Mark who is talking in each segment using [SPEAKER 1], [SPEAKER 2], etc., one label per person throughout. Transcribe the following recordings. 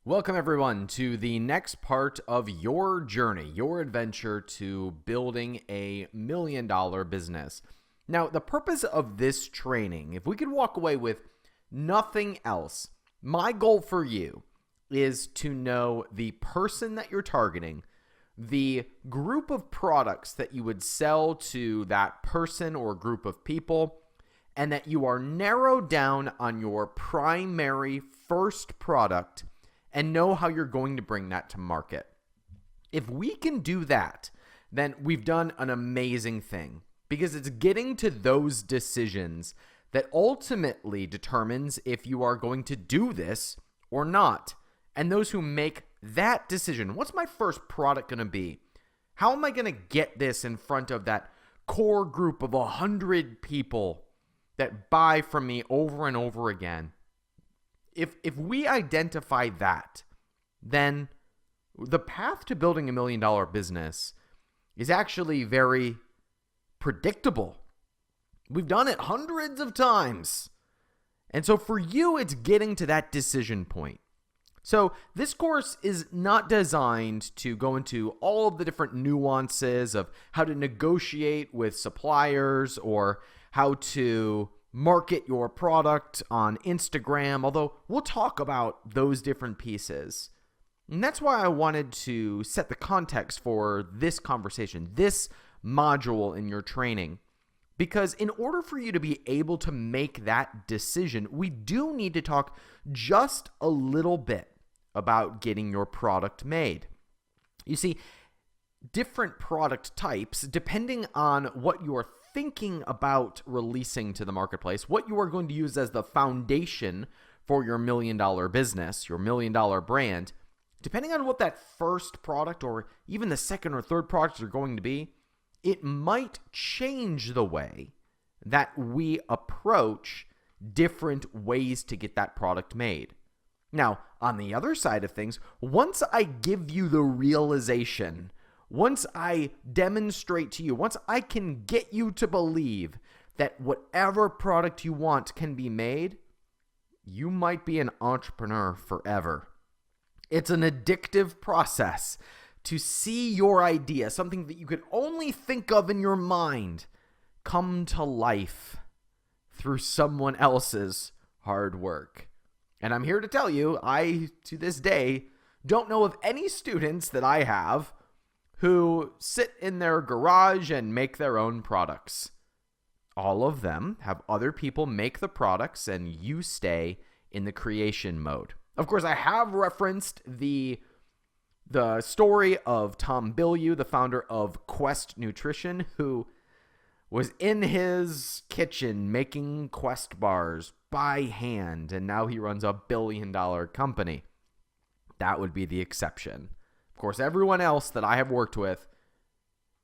[SPEAKER 1] Welcome, everyone, to the next part of your journey, your adventure to building $1 million business. Now, the purpose of this training, if we could walk away with nothing else, my goal for you is to know the person that you're targeting, the group of products that you would sell to that person or group of people, and that you are narrowed down on your primary first product and know how you're going to bring that to market. If we can do that, then we've done an amazing thing, because it's getting to those decisions that ultimately determines if you are going to do this or not. And those who make that decision, what's my first product going to be? How am I going to get this in front of that core group of 100 people that buy from me over and over again? If we identify that, then the path to building $1 million business is actually very predictable. We've done it hundreds of times. And so for you, it's getting to that decision point. So this course is not designed to go into all of the different nuances of how to negotiate with suppliers or how to market your product on Instagram, although we'll talk about those different pieces. And that's why I wanted to set the context for this conversation, this module in your training. Because in order for you to be able to make that decision, we do need to talk just a little bit about getting your product made. You see, different product types, depending on what you're thinking about releasing to the marketplace, what you are going to use as the foundation for your $1 million business, your $1 million brand, depending on what that first product or even the second or third products are going to be, it might change the way that we approach different ways to get that product made. Now, on the other side of things, once I give you the realization, once I demonstrate to you, once I can get you to believe that whatever product you want can be made, you might be an entrepreneur forever. It's an addictive process to see your idea, something that you could only think of in your mind, come to life through someone else's hard work. And I'm here to tell you, I, to this day, don't know of any students that I have who sit in their garage and make their own products. All of them have other people make the products, and you stay in the creation mode. Of course, I have referenced the story of Tom Bilyeu, the founder of Quest Nutrition, who was in his kitchen making Quest bars by hand, and now he runs a $1 billion company. That would be the exception. Of course, everyone else that I have worked with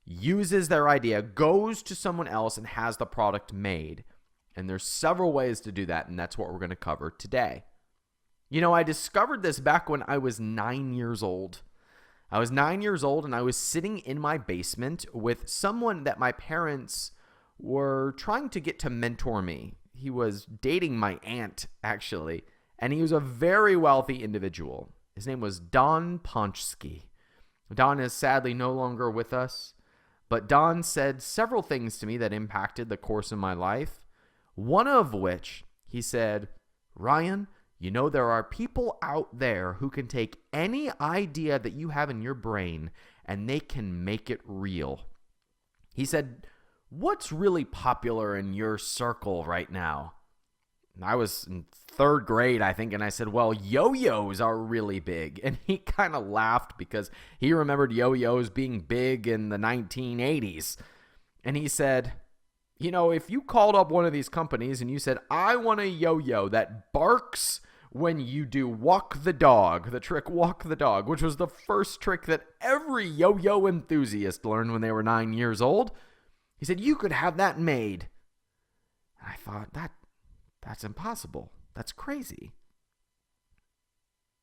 [SPEAKER 1] uses their idea, goes to someone else, and has the product made. And there's several ways to do that, and that's what we're going to cover today. You know, I discovered this back when I was 9 years old. I was 9 years old, and I was sitting in my basement with someone that my parents were trying to get to mentor me. He was dating my aunt, actually, and he was a very wealthy individual. His name was Don Ponchsky. Don is sadly no longer with us, but Don said several things to me that impacted the course of my life. One of which, he said, "Ryan, you know, there are people out there who can take any idea that you have in your brain and they can make it real." He said, "What's really popular in your circle right now?" And I was in third grade, I think, and I said, "Well, yo-yos are really big." And he kind of laughed because he remembered yo-yos being big in the 1980s. And he said, "You know, if you called up one of these companies and you said, 'I want a yo-yo that barks when you do walk the dog,' the trick walk the dog," which was the first trick that every yo-yo enthusiast learned when they were 9 years old, he said, "you could have that made." And I thought, that's impossible. That's crazy.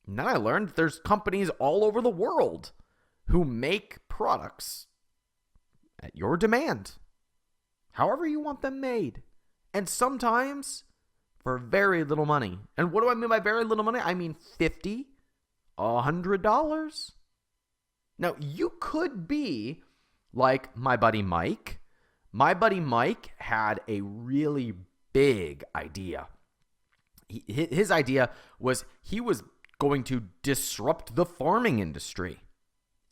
[SPEAKER 1] And then I learned that there's companies all over the world who make products at your demand, however you want them made. And sometimes for very little money. And what do I mean by very little money? I mean 50, $100. Now, you could be like my buddy Mike. My buddy Mike had a really big idea. His idea was he was going to disrupt the farming industry.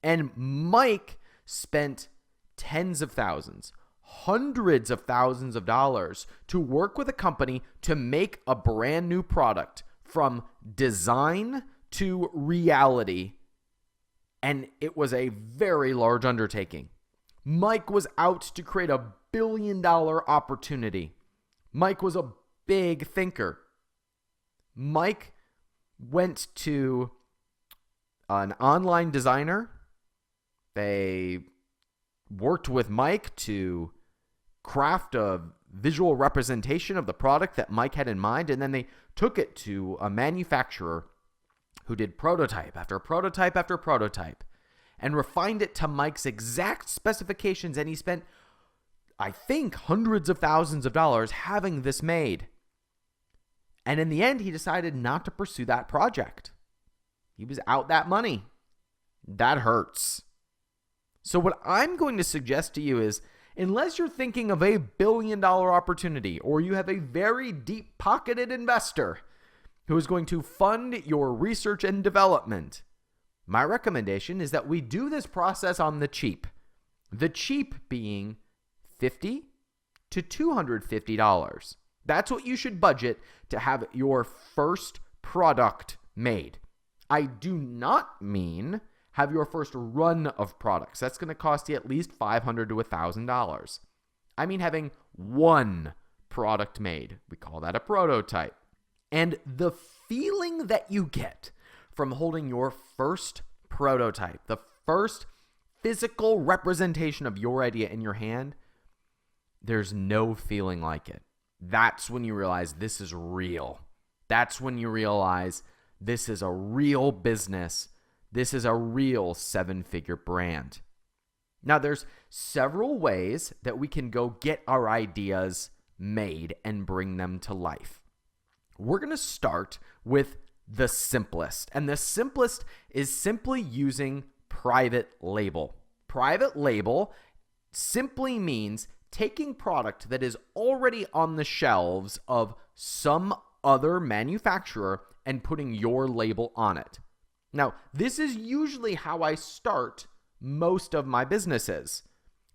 [SPEAKER 1] And Mike spent tens of thousands, hundreds of thousands of dollars to work with a company to make a brand new product from design to reality. And it was a very large undertaking. Mike was out to create a $1 billion opportunity. Mike was a big thinker. Mike went to an online designer. They worked with Mike to craft a visual representation of the product that Mike had in mind, and then they took it to a manufacturer who did prototype after prototype after prototype and refined it to Mike's exact specifications, and he spent, I think, hundreds of thousands of dollars having this made. And in the end, he decided not to pursue that project. He was out that money. That hurts. So what I'm going to suggest to you is, unless you're thinking of a $1 billion opportunity, or you have a very deep-pocketed investor who is going to fund your research and development, my recommendation is that we do this process on the cheap. The cheap being $50 to $250. That's what you should budget to have your first product made. I do not mean have your first run of products. That's going to cost you at least $500 to $1,000. I mean having one product made. We call that a prototype. And the feeling that you get from holding your first prototype, the first physical representation of your idea in your hand, there's no feeling like it. That's when you realize this is real. That's when you realize this is a real business. This is a real 7-figure brand. Now, there's several ways that we can go get our ideas made and bring them to life. We're going to start with the simplest. And the simplest is simply using private label. Private label simply means taking product that is already on the shelves of some other manufacturer and putting your label on it. Now, this is usually how I start most of my businesses.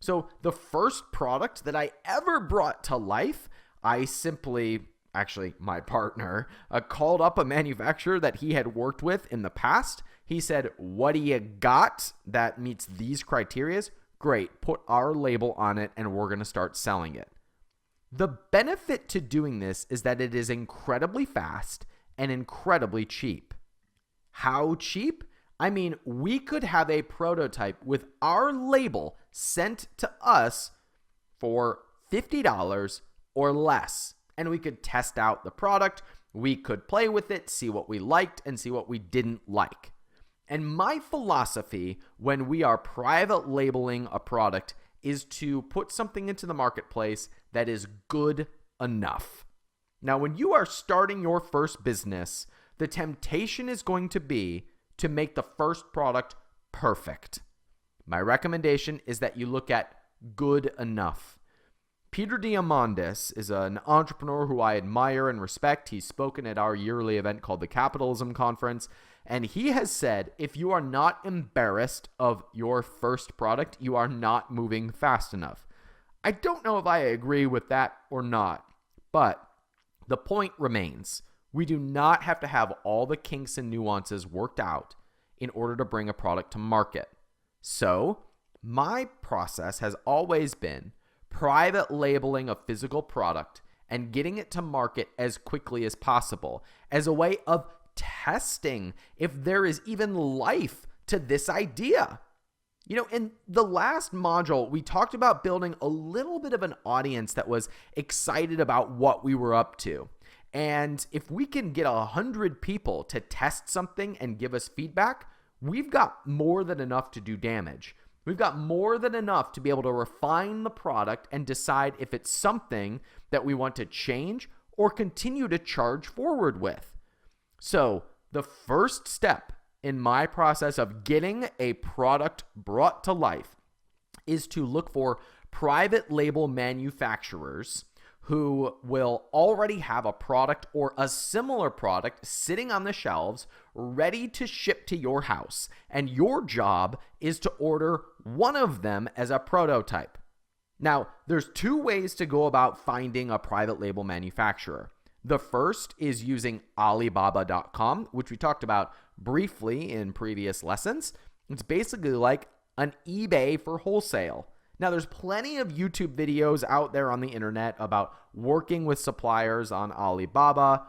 [SPEAKER 1] So the first product that I ever brought to life, I simply, actually my partner, called up a manufacturer that he had worked with in the past. He said, "What do you got that meets these criterias?" Great, put our label on it and we're going to start selling it. The benefit to doing this is that it is incredibly fast and incredibly cheap. How cheap? I mean, we could have a prototype with our label sent to us for $50 or less, and we could test out the product. We could play with it, see what we liked and see what we didn't like. And my philosophy when we are private labeling a product is to put something into the marketplace that is good enough. Now, when you are starting your first business, the temptation is going to be to make the first product perfect. My recommendation is that you look at good enough. Peter Diamandis is an entrepreneur who I admire and respect. He's spoken at our yearly event called the Capitalism Conference, and he has said, if you are not embarrassed of your first product, you are not moving fast enough. I don't know if I agree with that or not, but the point remains. We do not have to have all the kinks and nuances worked out in order to bring a product to market. So, my process has always been private labeling a physical product and getting it to market as quickly as possible as a way of testing if there is even life to this idea. You know, in the last module, we talked about building a little bit of an audience that was excited about what we were up to. And if we can get 100 people to test something and give us feedback, we've got more than enough to do damage. We've got more than enough to be able to refine the product and decide if it's something that we want to change or continue to charge forward with. So the first step in my process of getting a product brought to life is to look for private label manufacturers who will already have a product or a similar product sitting on the shelves ready to ship to your house. And your job is to order one of them as a prototype. Now, there's two ways to go about finding a private label manufacturer. The first is using Alibaba.com, which we talked about briefly in previous lessons. It's basically like an eBay for wholesale. Now, there's plenty of YouTube videos out there on the internet about working with suppliers on Alibaba.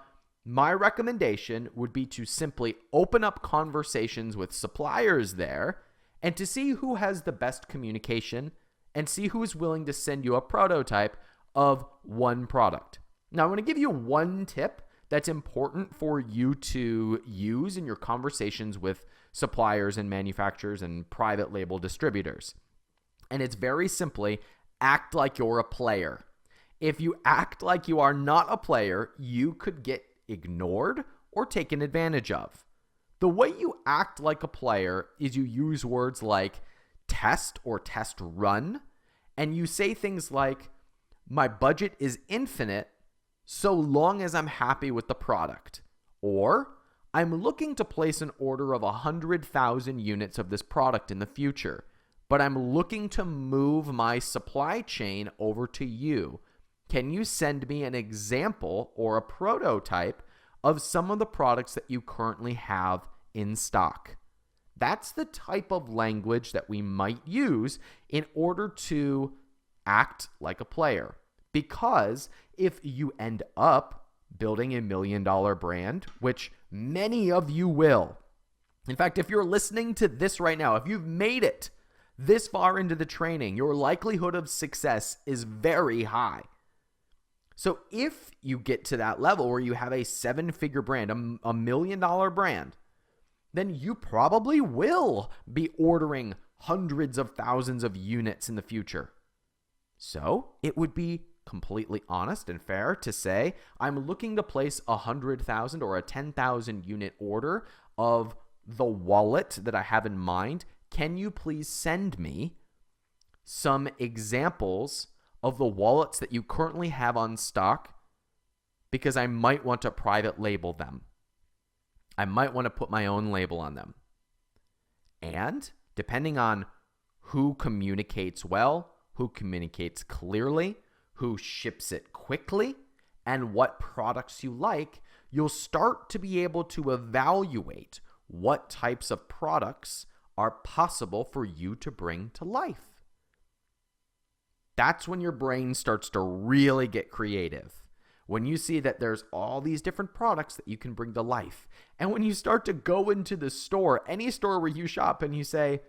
[SPEAKER 1] My recommendation would be to simply open up conversations with suppliers there and to see who has the best communication and see who is willing to send you a prototype of one product. Now, I'm going to give you one tip that's important for you to use in your conversations with suppliers and manufacturers and private label distributors. And it's very simply, act like you're a player. If you act like you are not a player, you could get ignored or taken advantage of. The way you act like a player is you use words like test or test run, and you say things like, my budget is infinite so long as I'm happy with the product. Or, I'm looking to place an order of 100,000 units of this product in the future, but I'm looking to move my supply chain over to you. Can you send me an example or a prototype of some of the products that you currently have in stock? That's the type of language that we might use in order to act like a player. Because if you end up building $1 million brand, which many of you will, in fact, if you're listening to this right now, if you've made it this far into the training, your likelihood of success is very high. So if you get to that level where you have a 7-figure brand, a $1 million brand, then you probably will be ordering hundreds of thousands of units in the future. So it would be completely honest and fair to say, I'm looking to place 100,000 or a 10,000 unit order of the wallet that I have in mind. Can you please send me some examples of the wallets that you currently have on stock? Because I might want to private label them. I might want to put my own label on them. And depending on who communicates well, who communicates clearly, who ships it quickly, and what products you like, you'll start to be able to evaluate what types of products are possible for you to bring to life. That's when your brain starts to really get creative. When you see that there's all these different products that you can bring to life. And when you start to go into the store, any store where you shop, and you say,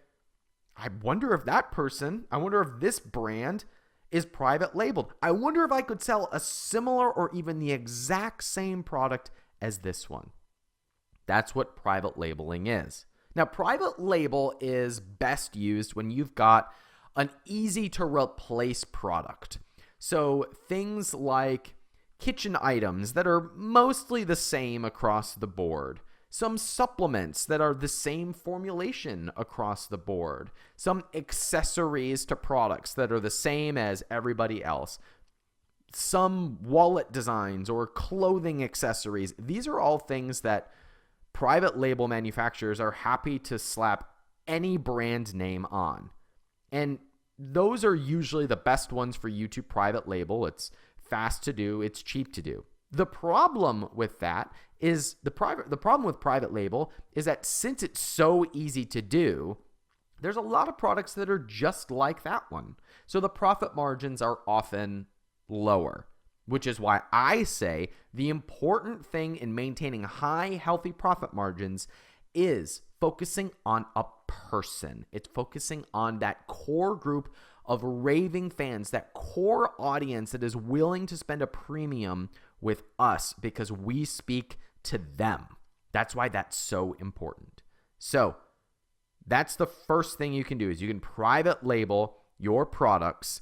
[SPEAKER 1] I wonder if this brand is private labeled. I wonder if I could sell a similar or even the exact same product as this one. That's what private labeling is. Now, private label is best used when you've got an easy to replace product. So things like kitchen items that are mostly the same across the board. Some supplements that are the same formulation across the board. Some accessories to products that are the same as everybody else. Some wallet designs or clothing accessories. These are all things that private label manufacturers are happy to slap any brand name on. And those are usually the best ones for you to private label. It's fast to do. It's cheap to do. The problem with that is the problem with private label is that since it's so easy to do, there's a lot of products that are just like that one. So the profit margins are often lower, which is why I say the important thing in maintaining high, healthy profit margins is focusing on a person. It's focusing on that core group of raving fans, that core audience that is willing to spend a premium with us because we speak to them. That's why that's so important. So that's the first thing you can do is you can private label your products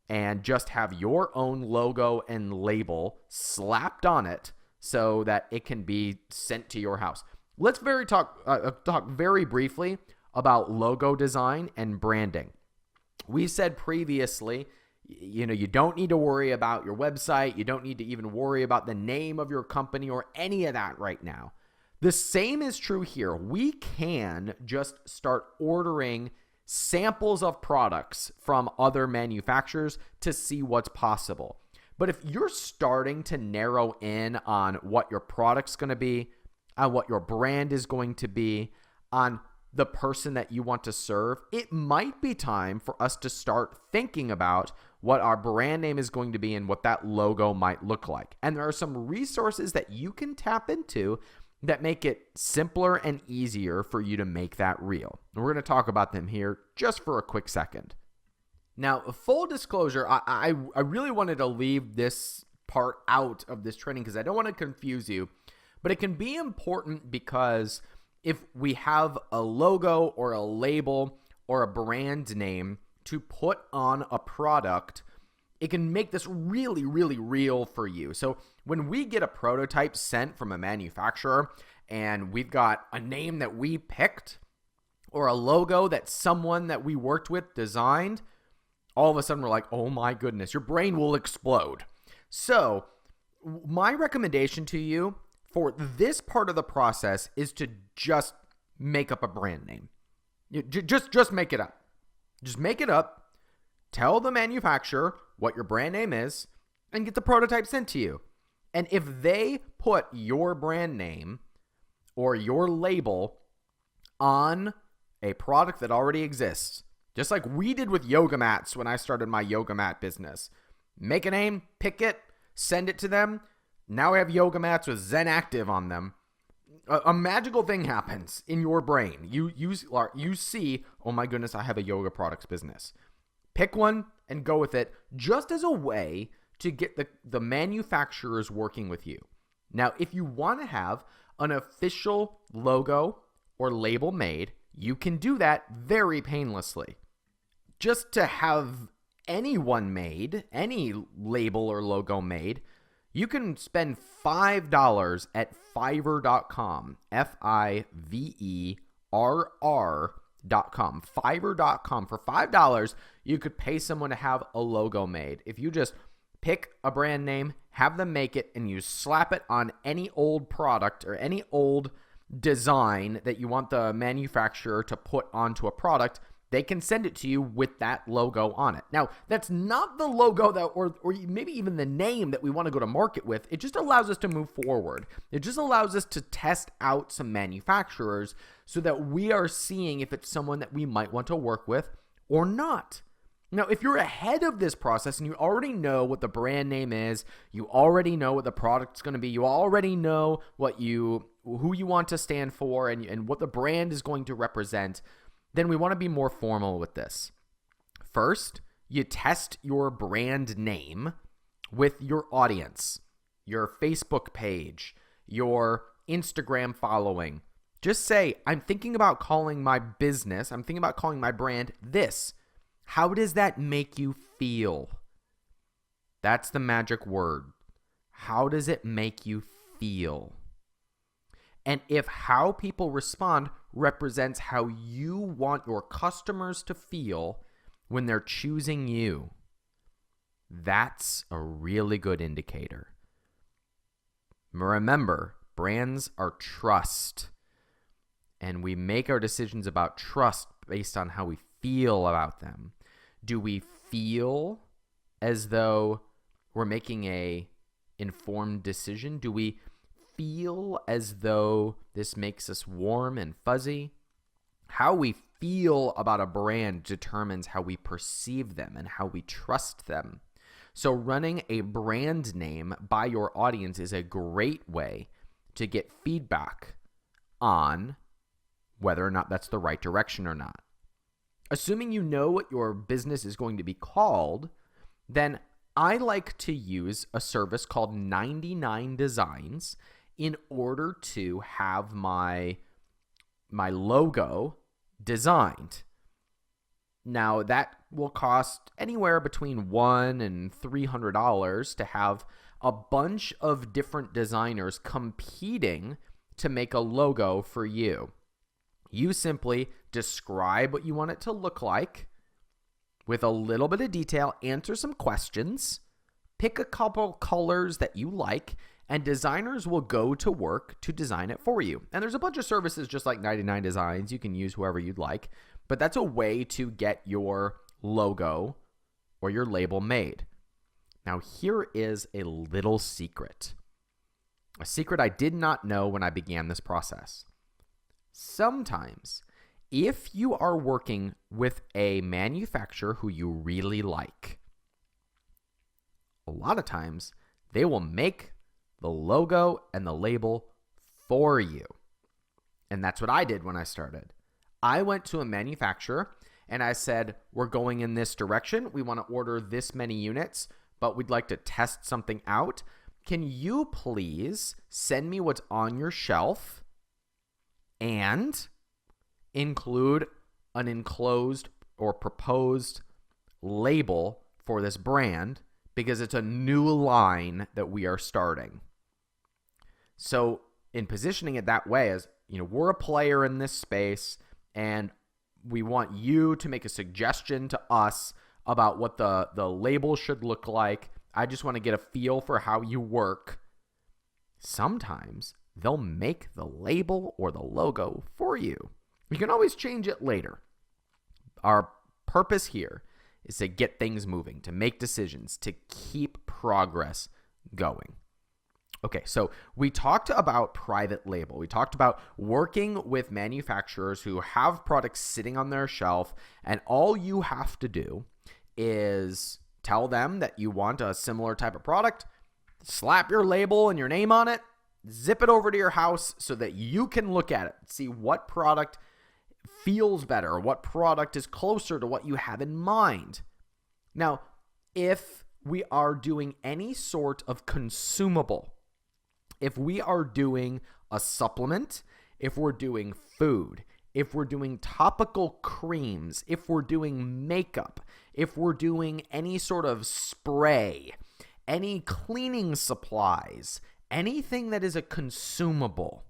[SPEAKER 1] and just have your own logo and label slapped on it so that it can be sent to your house. Let's talk very briefly about logo design and branding. We said previously, you don't need to worry about your website. You don't need to even worry about the name of your company or any of that right now. The same is true here. We can just start ordering samples of products from other manufacturers to see what's possible. But if you're starting to narrow in on what your product's going to be, on what your brand is going to be, on the person that you want to serve, it might be time for us to start thinking about what our brand name is going to be and what that logo might look like. And there are some resources that you can tap into that make it simpler and easier for you to make that real. And we're going to talk about them here just for a quick second. Now, full disclosure, I really wanted to leave this part out of this training because I don't want to confuse you, but it can be important because if we have a logo or a label or a brand name to put on a product, it can make this really, really real for you. So when we get a prototype sent from a manufacturer and we've got a name that we picked or a logo that someone that we worked with designed, all of a sudden we're like, oh my goodness, your brain will explode. So my recommendation to you for this part of the process is to just make up a brand name. Just make it up. Just make it up. Tell the manufacturer what your brand name is and get the prototype sent to you. And if they put your brand name or your label on a product that already exists, just like we did with yoga mats when I started my yoga mat business, make a name, pick it, send it to them. Now we have yoga mats with Zen Active on them. A magical thing happens in your brain. You see, oh my goodness, I have a yoga products business. Pick one and go with it just as a way to get the manufacturers working with you. Now, if you want to have an official logo or label made, you can do that very painlessly. Just to have anyone made, any label or logo made, you can spend $5 at Fiverr.com, Fiverr.com, Fiverr.com. For $5, you could pay someone to have a logo made. If you just pick a brand name, have them make it, and you slap it on any old product or any old design that you want the manufacturer to put onto a product, they can send it to you with that logo on it. Now, that's not the logo that, or maybe even the name that we want to go to market with. It just allows us to move forward. It just allows us to test out some manufacturers so that we are seeing if it's someone that we might want to work with or not. Now, if you're ahead of this process and you already know what the brand name is, you already know what the product's going to be, you already know who you want to stand for and what the brand is going to represent, then we want to be more formal with this. First, you test your brand name with your audience, your Facebook page, your Instagram following. Just say, I'm thinking about calling my business, I'm thinking about calling my brand this. How does that make you feel? That's the magic word. How does it make you feel? And if how people respond represents how you want your customers to feel when they're choosing you, that's a really good indicator. Remember, brands are trust, and we make our decisions about trust based on how we feel about them. Do we feel as though we're making a informed decision? Do we feel as though this makes us warm and fuzzy? How we feel about a brand determines how we perceive them and how we trust them. So running a brand name by your audience is a great way to get feedback on whether or not that's the right direction or not. Assuming you know what your business is going to be called, then I like to use a service called 99 Designs in order to have my logo designed. Now, that will cost anywhere between $100 and $300 to have a bunch of different designers competing to make a logo for you. You simply describe what you want it to look like with a little bit of detail, answer some questions, pick a couple colors that you like, and designers will go to work to design it for you. And there's a bunch of services just like 99 Designs. You can use whoever you'd like, but that's a way to get your logo or your label made. Now, here is a little secret. A secret I did not know when I began this process. Sometimes, if you are working with a manufacturer who you really like, a lot of times they will make the logo and the label for you. And that's what I did when I started. I went to a manufacturer and I said, we're going in this direction. We want to order this many units, but we'd like to test something out. Can you please send me what's on your shelf and include an enclosed or proposed label for this brand because it's a new line that we are starting. So in positioning it that way, as you know, we're a player in this space and we want you to make a suggestion to us about what the label should look like. I just want to get a feel for how you work. Sometimes they'll make the label or the logo for you. You can always change it later. Our purpose here is to get things moving, to make decisions, to keep progress going. Okay, so we talked about private label. We talked about working with manufacturers who have products sitting on their shelf, and all you have to do is tell them that you want a similar type of product, slap your label and your name on it, zip it over to your house so that you can look at it, see what product feels better, what product is closer to what you have in mind. Now, if we are doing any sort of consumable, if we are doing a supplement, if we're doing food, if we're doing topical creams, if we're doing makeup, if we're doing any sort of spray, any cleaning supplies, anything that is a consumable,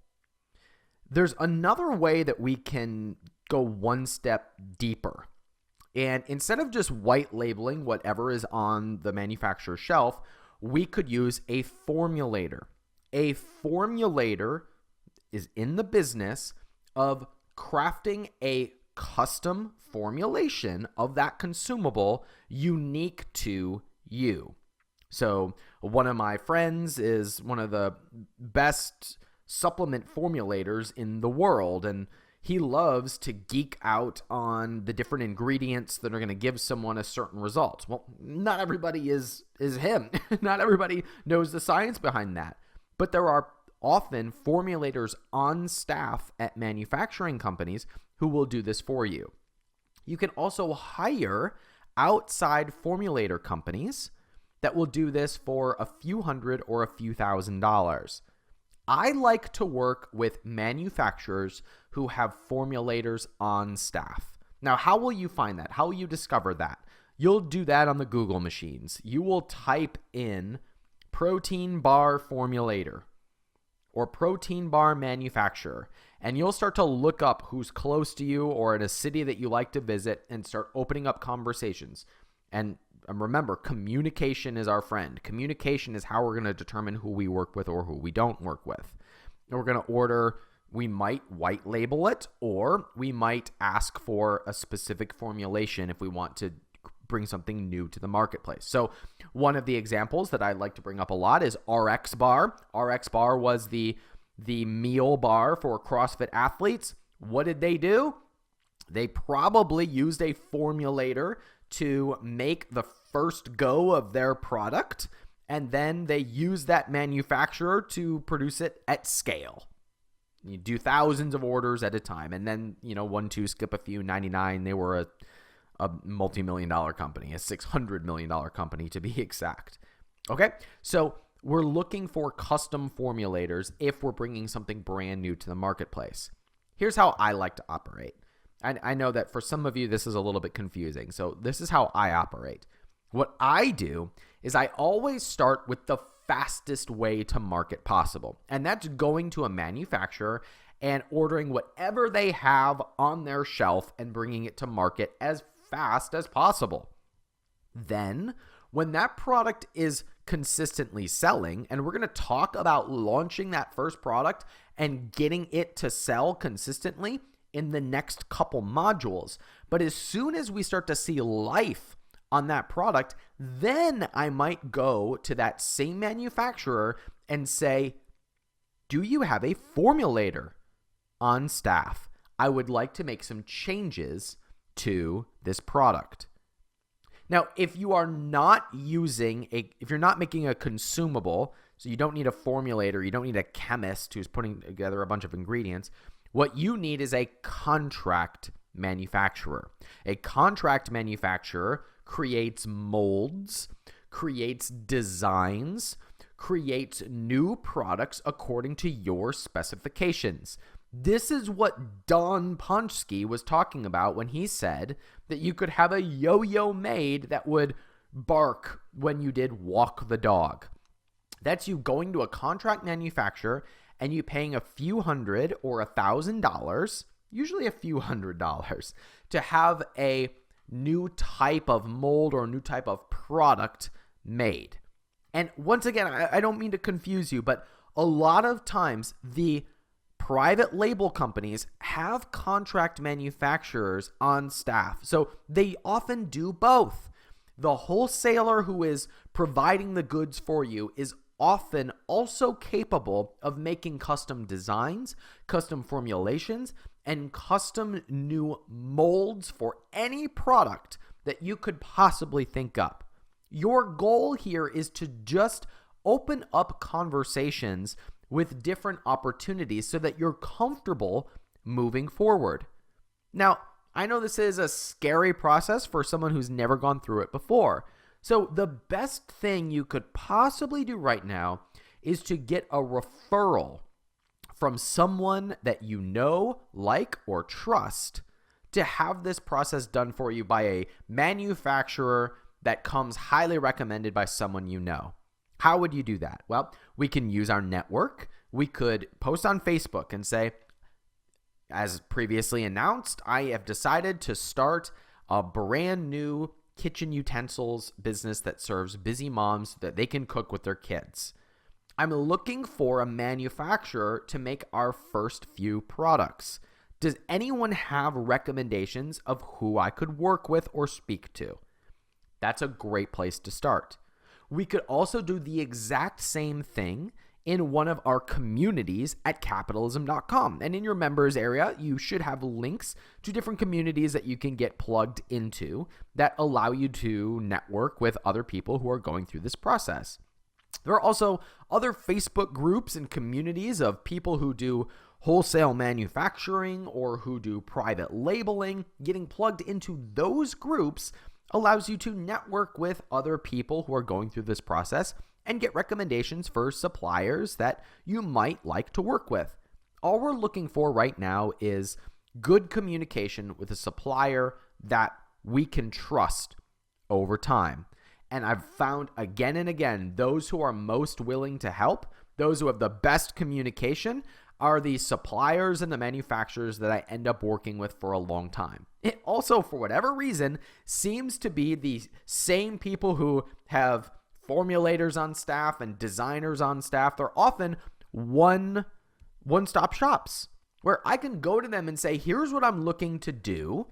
[SPEAKER 1] there's another way that we can go one step deeper. And instead of just white labeling whatever is on the manufacturer's shelf, we could use a formulator. A formulator is in the business of crafting a custom formulation of that consumable unique to you. So one of my friends is one of the best supplement formulators in the world, and he loves to geek out on the different ingredients that are going to give someone a certain result. Well, not everybody is him. Not everybody knows the science behind that. But there are often formulators on staff at manufacturing companies who will do this for you. You can also hire outside formulator companies that will do this for a few hundred or a few $1,000s. I like to work with manufacturers who have formulators on staff. Now, how will you find that? How will you discover that? You'll do that on the Google machines. You will type in protein bar formulator or protein bar manufacturer, and you'll start to look up who's close to you or in a city that you like to visit and start opening up conversations. And remember, communication is our friend. Communication is how we're going to determine who we work with or who we don't work with. And we're going to order, we might white label it, or we might ask for a specific formulation if we want to bring something new to the marketplace. So one of the examples that I like to bring up a lot is RX Bar. RX Bar was the meal bar for CrossFit athletes. What did they do? They probably used a formulator to make the first go of their product, and then they used that manufacturer to produce it at scale. You do thousands of orders at a time, and then, one, two, skip a few, 99, they were a multi-million-dollar company, a $600 million company to be exact. Okay, so we're looking for custom formulators if we're bringing something brand new to the marketplace. Here's how I like to operate. I know that for some of you, this is a little bit confusing. So this is how I operate. What I do is I always start with the fastest way to market possible. And that's going to a manufacturer and ordering whatever they have on their shelf and bringing it to market as fast as possible. Then, when that product is consistently selling, and we're going to talk about launching that first product and getting it to sell consistently in the next couple modules. But as soon as we start to see life on that product, then I might go to that same manufacturer and say, do you have a formulator on staff? I would like to make some changes to this product. Now, if you are not if you're not making a consumable, so you don't need a formulator, you don't need a chemist who's putting together a bunch of ingredients, what you need is a contract manufacturer. A contract manufacturer creates molds, creates designs, creates new products according to your specifications. This is what Don Punchski was talking about when he said that you could have a yo-yo made that would bark when you did walk the dog. That's you going to a contract manufacturer and you paying a few $100 or $1,000, usually a few $100, to have a new type of mold or a new type of product made. And once again, I don't mean to confuse you, but a lot of times the private label companies have contract manufacturers on staff. So they often do both. The wholesaler who is providing the goods for you is often also capable of making custom designs, custom formulations, and custom new molds for any product that you could possibly think up. Your goal here is to just open up conversations with different opportunities so that you're comfortable moving forward. Now, I know this is a scary process for someone who's never gone through it before. So the best thing you could possibly do right now is to get a referral from someone that you know, like, or trust to have this process done for you by a manufacturer that comes highly recommended by someone you know. How would you do that? Well, we can use our network. We could post on Facebook and say, as previously announced, I have decided to start a brand new kitchen utensils business that serves busy moms so that they can cook with their kids. I'm looking for a manufacturer to make our first few products. Does anyone have recommendations of who I could work with or speak to? That's a great place to start. We could also do the exact same thing in one of our communities at capitalism.com. And in your members area, you should have links to different communities that you can get plugged into that allow you to network with other people who are going through this process. There are also other Facebook groups and communities of people who do wholesale manufacturing or who do private labeling. Getting plugged into those groups allows you to network with other people who are going through this process and get recommendations for suppliers that you might like to work with. All we're looking for right now is good communication with a supplier that we can trust over time. And I've found again and again, those who are most willing to help, those who have the best communication, are the suppliers and the manufacturers that I end up working with for a long time. It also, for whatever reason, seems to be the same people who have formulators on staff and designers on staff. They're often one-stop shops where I can go to them and say, here's what I'm looking to do.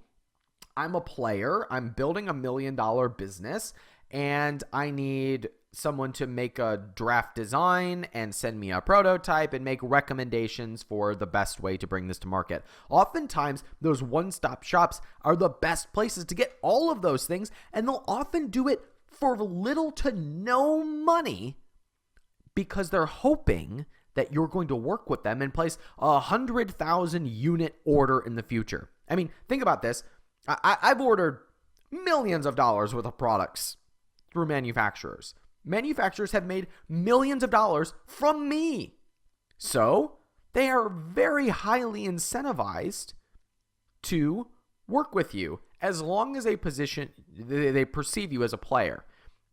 [SPEAKER 1] I'm a player. I'm building $1 million business, and I need someone to make a draft design and send me a prototype and make recommendations for the best way to bring this to market. Oftentimes, those one-stop shops are the best places to get all of those things, and they'll often do it for little to no money because they're hoping that you're going to work with them and place a 100,000 unit order in the future. I mean, think about this. I've ordered millions of dollars worth of products through manufacturers. Manufacturers have made millions of dollars from me. So they are very highly incentivized to work with you as long as they perceive you as a player.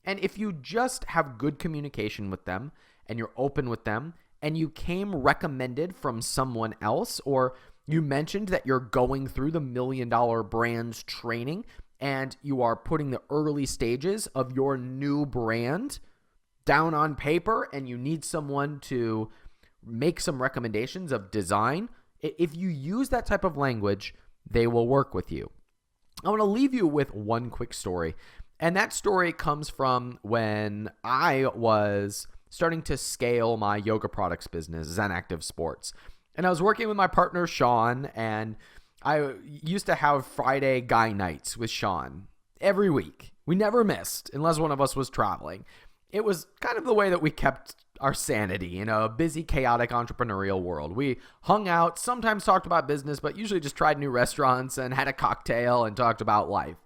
[SPEAKER 1] And if you just have good communication with them and you're open with them and you came recommended from someone else, or you mentioned that you're going through the $1 Million Brands training and you are putting the early stages of your new brand down on paper and you need someone to make some recommendations of design, if you use that type of language, they will work with you. I want to leave you with one quick story. And that story comes from when I was starting to scale my yoga products business, Zen Active Sports. And I was working with my partner, Sean, and I used to have Friday guy nights with Sean every week. We never missed unless one of us was traveling. It was kind of the way that we kept our sanity in a busy, chaotic entrepreneurial world. We hung out, sometimes talked about business, but usually just tried new restaurants and had a cocktail and talked about life.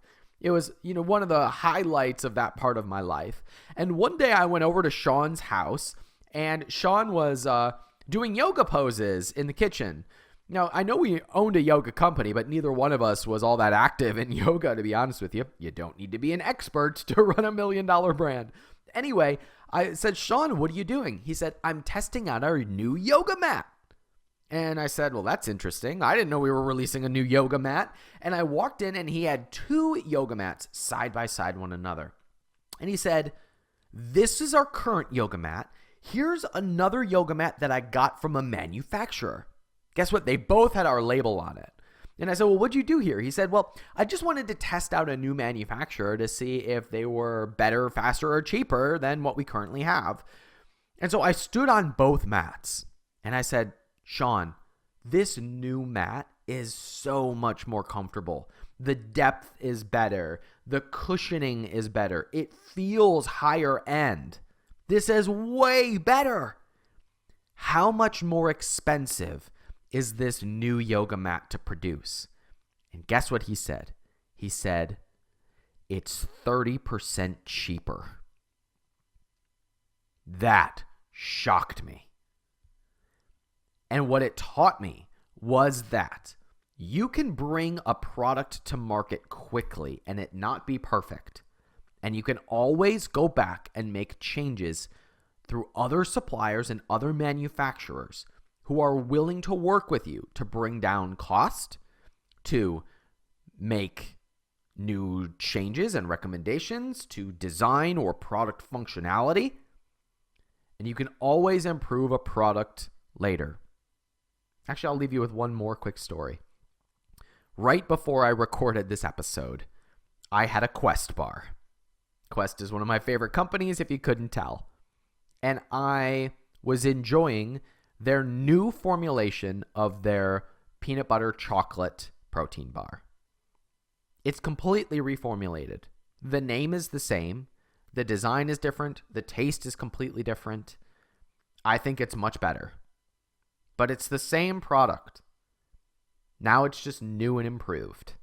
[SPEAKER 1] It was, one of the highlights of that part of my life. And one day I went over to Sean's house and Sean was doing yoga poses in the kitchen. Now, I know we owned a yoga company, but neither one of us was all that active in yoga, to be honest with you. You don't need to be an expert to run $1 million brand. Anyway, I said, Sean, what are you doing? He said, I'm testing out our new yoga mat. And I said, well, that's interesting. I didn't know we were releasing a new yoga mat. And I walked in and he had 2 yoga mats side by side one another. And he said, this is our current yoga mat. Here's another yoga mat that I got from a manufacturer. Guess what? They both had our label on it. And I said, well, what'd you do here? He said, well, I just wanted to test out a new manufacturer to see if they were better, faster, or cheaper than what we currently have. And so I stood on both mats and I said, Sean, this new mat is so much more comfortable. The depth is better. The cushioning is better. It feels higher end. This is way better. How much more expensive is this new yoga mat to produce? And guess what he said? He said, it's 30% cheaper. That shocked me. And what it taught me was that you can bring a product to market quickly and it not be perfect. And you can always go back and make changes through other suppliers and other manufacturers who are willing to work with you to bring down cost, to make new changes and recommendations to design or product functionality. And you can always improve a product later. Actually, I'll leave you with one more quick story. Right before I recorded this episode, I had a Quest bar. Quest is one of my favorite companies, if you couldn't tell. And I was enjoying their new formulation of their peanut butter chocolate protein bar. It's completely reformulated. The name is the same. The design is different. The taste is completely different. I think it's much better. But it's the same product. Now it's just new and improved.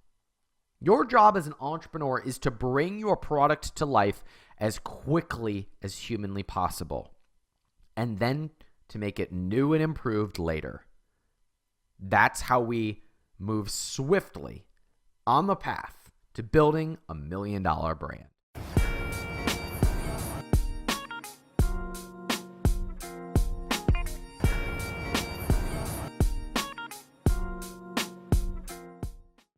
[SPEAKER 1] Your job as an entrepreneur is to bring your product to life as quickly as humanly possible, and then to make it new and improved later. That's how we move swiftly on the path to building $1 million brand.